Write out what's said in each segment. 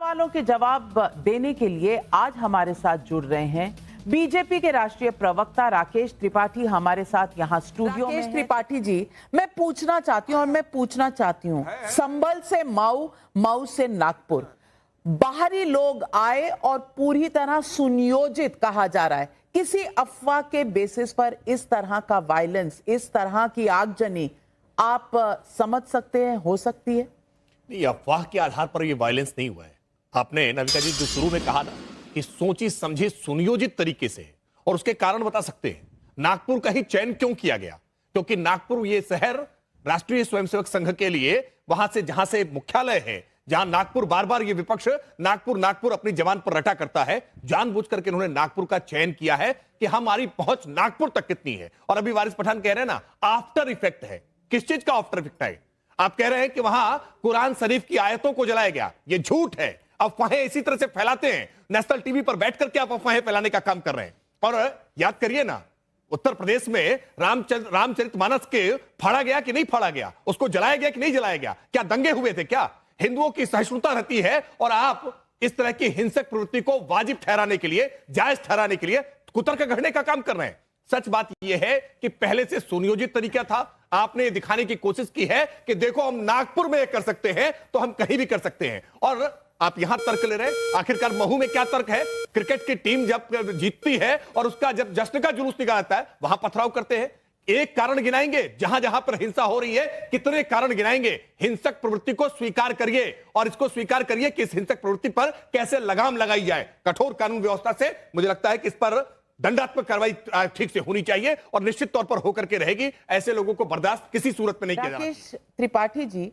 सवालों के जवाब देने के लिए आज हमारे साथ जुड़ रहे हैं बीजेपी के राष्ट्रीय प्रवक्ता राकेश त्रिपाठी हमारे साथ यहाँ स्टूडियो में। राकेश त्रिपाठी जी, मैं पूछना चाहती हूँ संभल से मऊ, मऊ से नागपुर बाहरी लोग आए और पूरी तरह सुनियोजित कहा जा रहा है, किसी अफवाह के बेसिस पर इस तरह का वायलेंस, इस तरह की आगजनी आप समझ सकते हैं हो सकती है? नहीं, अफवाह के आधार पर यह वायलेंस नहीं हुआ है। आपने नविका जी जो शुरू में कहा ना कि सोची समझी सुनियोजित तरीके से, और उसके कारण बता सकते हैं। नागपुर का ही चयन क्यों किया गया? क्योंकि नागपुर ये शहर राष्ट्रीय स्वयंसेवक संघ के लिए वहां से जहां से मुख्यालय है, जहां नागपुर बार बार ये विपक्ष नागपुर नागपुर अपनी जबान पर रटा करता है, जानबूझ करके उन्होंने नागपुर का चयन किया है कि हमारी पहुंच नागपुर तक कितनी है। और अभी वारिस पठान कह रहे हैं ना, आफ्टर इफेक्ट है। किस चीज का आफ्टर इफेक्ट है? आप कह रहे हैं कि वहां कुरान शरीफ की आयतों को जलाया गया, ये झूठ है। अफवाहें इसी तरह से फैलाते हैं, नेशनल टीवी पर बैठ करके आप अफवाहें फैलाने का काम कर रहे हैं। और याद करिए ना, उत्तर प्रदेश में रामचरितमानस के फाड़ा गया कि नहीं फाड़ा गया, उसको जलाया गया कि नहीं जलाया गया, क्या दंगे हुए थे? क्या हिंदुओं की सहिष्णुता रहती है? और आप इस तरह की हिंसक प्रवृत्ति को वाजिब ठहराने के लिए, जायज ठहराने के लिए कुतर्क गढ़ने का काम कर रहे हैं। सच बात यह है कि पहले से सुनियोजित तरीका था। आपने दिखाने की कोशिश की है कि देखो हम नागपुर में कर सकते हैं तो हम कहीं भी कर सकते हैं, और आप यहां तर्क ले रहे हैं। आखिरकार महू में क्या तर्क है? क्रिकेट की टीम जब जीतती है और उसका जब जश्न का जुलूस निकालता है, वहां पथराव करते हैं। एक कारण गिनाएंगे? जहां जहां पर हिंसा हो रही है कितने कारण गिनाएंगे? हिंसक प्रवृत्ति को स्वीकार करिए और इसको स्वीकार करिए कि इस हिंसक प्रवृत्ति पर कैसे लगाम लगाई जाए। कठोर कानून व्यवस्था से मुझे लगता है कि इस पर दंडात्मक कार्रवाई ठीक से होनी चाहिए और निश्चित तौर पर होकर के रहेगी। ऐसे लोगों को बर्दाश्त किसी सूरत में नहीं किया जाना। राकेश त्रिपाठी जी,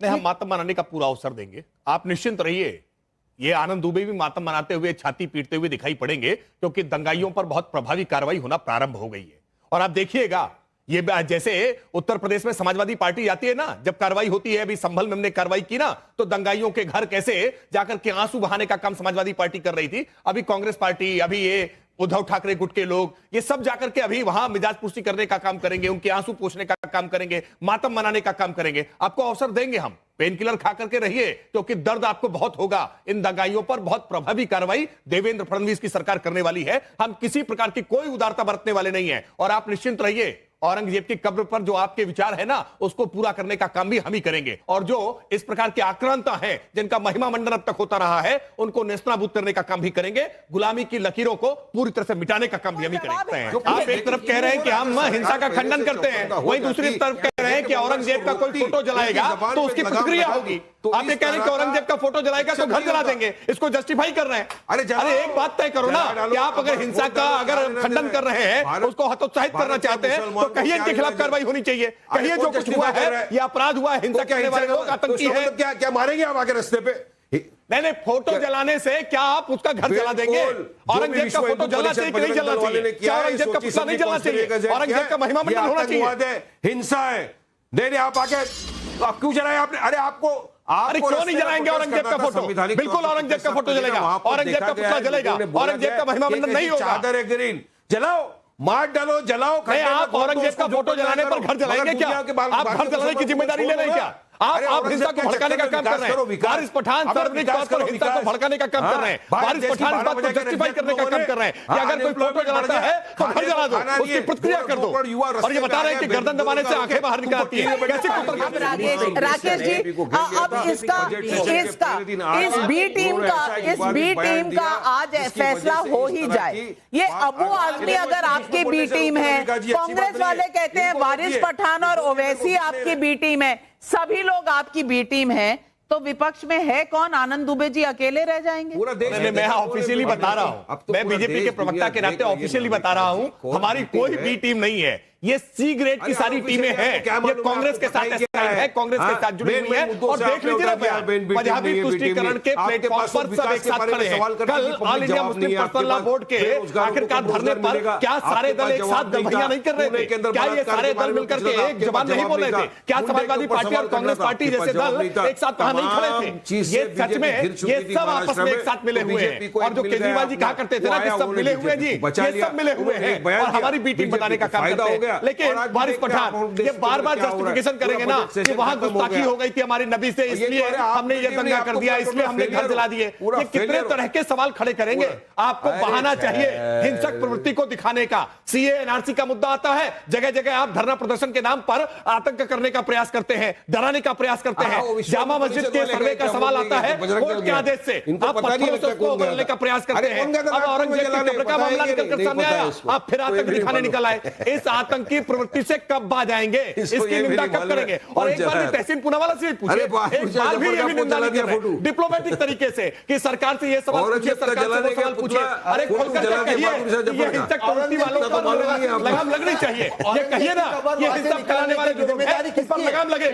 नहीं, हम मातम मनाने का पूरा अवसर देंगे, आप निश्चिंत रहिए। ये आनंद दुबे भी मातम मनाते हुए, छाती पीटते हुए दिखाई पड़ेंगे, क्योंकि दंगाइयों पर बहुत प्रभावी कार्रवाई होना प्रारंभ हो गई है। और आप देखिएगा, ये जैसे उत्तर प्रदेश में समाजवादी पार्टी आती है ना, जब कार्रवाई होती है, अभी संभल में हमने कार्रवाई की ना, तो दंगाइयों के घर कैसे जाकर के आंसू बहाने का काम समाजवादी पार्टी कर रही थी। अभी कांग्रेस पार्टी, अभी ये उद्धव ठाकरे गुट के लोग, ये सब जाकर के अभी वहां मिजाज पुष्टि करने का काम करेंगे, उनके आंसू पोंछने का काम करेंगे, मातम मनाने का काम करेंगे। आपको अवसर देंगे, हम पेन किलर खा करके रहिए, क्योंकि दर्द आपको बहुत होगा। इन दंगाइयों पर बहुत प्रभावी कार्रवाई देवेंद्र फडणवीस की सरकार करने वाली है। हम किसी प्रकार की कोई उदारता बरतने वाले नहीं है। और आप निश्चिंत रहिए, औरंगजेब की कब्र पर जो आपके विचार है ना, उसको पूरा करने का काम भी हम ही करेंगे। और जो इस प्रकार के आक्रांता हैं, जिनका महिमा मंडन अब तक होता रहा है, उनको नेस्तनाबूद करने का काम भी करेंगे। गुलामी की लकीरों को पूरी तरह से मिटाने का काम भी हम ही करेंगे। आप एक तरफ कह रहे हैं कि हम हिंसा का खंडन करते हैं, वहीं दूसरी तरफ कह रहे हैं कि औरंगजेब का कोई फोटो जलाएगा तो उसकी प्रतिक्रिया होगी। आप ये कह रहे हैं कि औरंगजेब का फोटो जलाएगा तो घर जला देंगे, इसको जस्टिफाई कर रहे हैं। अरे एक बात तय करो ना, कि आप अगर हिंसा का अगर खंडन कर रहे हैं, उसको हतोत्साहित करना चाहते हैं, तो कहिए इनके खिलाफ कार्रवाई होनी चाहिए। कहिए जो कुछ हुआ है, ये अपराध हुआ है, हिंसा करने वाले लोग आतंकी हैं। क्या मारेंगे आप आगे रास्ते पे? नहीं, फोटो जलाने से क्या आप उसका घर जला देंगे? औरंगजेब का फोटो जलना चाहिए कि नहीं जलना चाहिए? क्या औरंगजेब का पुतला नहीं जलना चाहिए? औरंगजेब का महिमा मंडन होना चाहिए? हिंसा है, नहीं आप आके आप क्यों जलाए आपने? अरे आपको अरे क्यों नहीं जलाएंगे औरंगजेब का फोटो? बिल्कुल औरंगजेब का फोटो जलेगा, औरंगजेब का पुतला जलेगा, औरंगजेब का महिमा मंडन नहीं होगा। चादर है ग्रीन, जलाओ, मार डालो, जलाओ। आप औरंगजेब का फोटो जलाने पर घर जलाएंगे क्या? आप घर जलाने की जिम्मेदारी ले रहे हैं क्या? आप हिंसा को भड़काने का काम कर रहे हैं। वारिस पठान सार्वजनिक तौर पर हिंसा को भड़काने का काम कर रहे हैं। वारिस पठान इस बात को जस्टिफाई करने का काम कर रहे हैं कि अगर कोई फोटो जलाता है तो घर जला दो, उसकी प्रतिक्रिया कर दो। और ये बता रहे हैं कि गर्दन दबाने से आंखें बाहर निकल आती है। कैसे राकेश जी, अब इस बी टीम का आज फैसला हो ही जाए। ये अबू आजमी अगर आपकी बी टीम है, कांग्रेस वाले कहते हैं वारिस पठान और ओवैसी आपकी बी टीम है, सभी लोग आपकी बी टीम है, तो विपक्ष में है कौन? आनंद दुबे जी अकेले रह जाएंगे? पूरा देश मैं ऑफिशियली बता रहा हूं, मैं बीजेपी के प्रवक्ता के नाते ऑफिशियली बता रहा हूं, हमारी कोई बी टीम नहीं है। ये सी ग्रेड की सारी टीमें हैं, ये कांग्रेस के साथ है, कांग्रेस के साथ जुड़ी हुई है। और देख लीजिए ना, मजहबी तुष्टीकरण के प्लेटफॉर्म पर सब एक साथ खड़े हैं। कल all India Muslim personal law board के आखिरकार धरने पर क्या सारे दल एक साथ दलबहियां नहीं कर रहे थे? क्या ये सारे दल मिलकर के एक जबान नहीं बोल रहे थे? क्या समाजवादी पार्टी और कांग्रेस पार्टी जैसे दल एक साथ वहां नहीं खड़े थे? ये सच में ये सब आपस में एक साथ मिले हुए हैं। और जो केजरीवाल जी कहा करते थे ना कि सब मिले हुए जी, ये सब मिले हुए हैं और हमारी बी टीम बनाने का काम करते हैं। दिया। लेकिन और आज वारिस देखते हैं पठान आप ये देश बार बार में क्या हो रहा है। जस्टिफिकेशन करेंगे पूरा ना बजट कि सेशन वहां खत्म हो गुस्ताखी गया। हो गई थी हमारी नबी से, ये इसलिए तो आप हमने ये टीवी दंगा में कर आपको दिया, पूरा इसलिए हमने घर failure जला हो। दिए। पूरा ये कितने failure हो। तरह के सवाल खड़े करेंगे। आपको अरे बहाना चाहिए खैर। हिंसक प्रवृत्ति को दिखाने का। सीए एनआरसी का मुद्दा आता है, जगह जगह आप धरना प्रदर्शन के नाम पर आतंक करने का प्रयास करते हैं, डराने का प्रयास करते हैं। जामा मस्जिद के सर्वे का सवाल आता है कोर्ट के आदेश से, आप पत्थरों से उसको उगलने का प्रयास करते हैं। अब औरंगजेब के कब्र का मामला निकल कर सामने आया, आप फिर आतंक दिखाने निकल आए। इस आतंकी प्रवृत्ति से कब बाज आएंगे, इसकी निंदा कब करेंगे? और एक बार भी तहसीन पूनावाला से पूछिए, एक बार भी ये भी निंदा नहीं कर रहे डिप्लोमेटिक तरीके से कि सरकार से ये सवाल पूछिए, सरकार से वो सवाल पूछिए। अरे खोल करके कहिए ये हिंसक प्रवृत्ति वालों पर लगाम लगनी चाहिए। ये कहिए ना ये हिंसा फैलाने वाले जो लोग हैं इस पर लगाम लगे।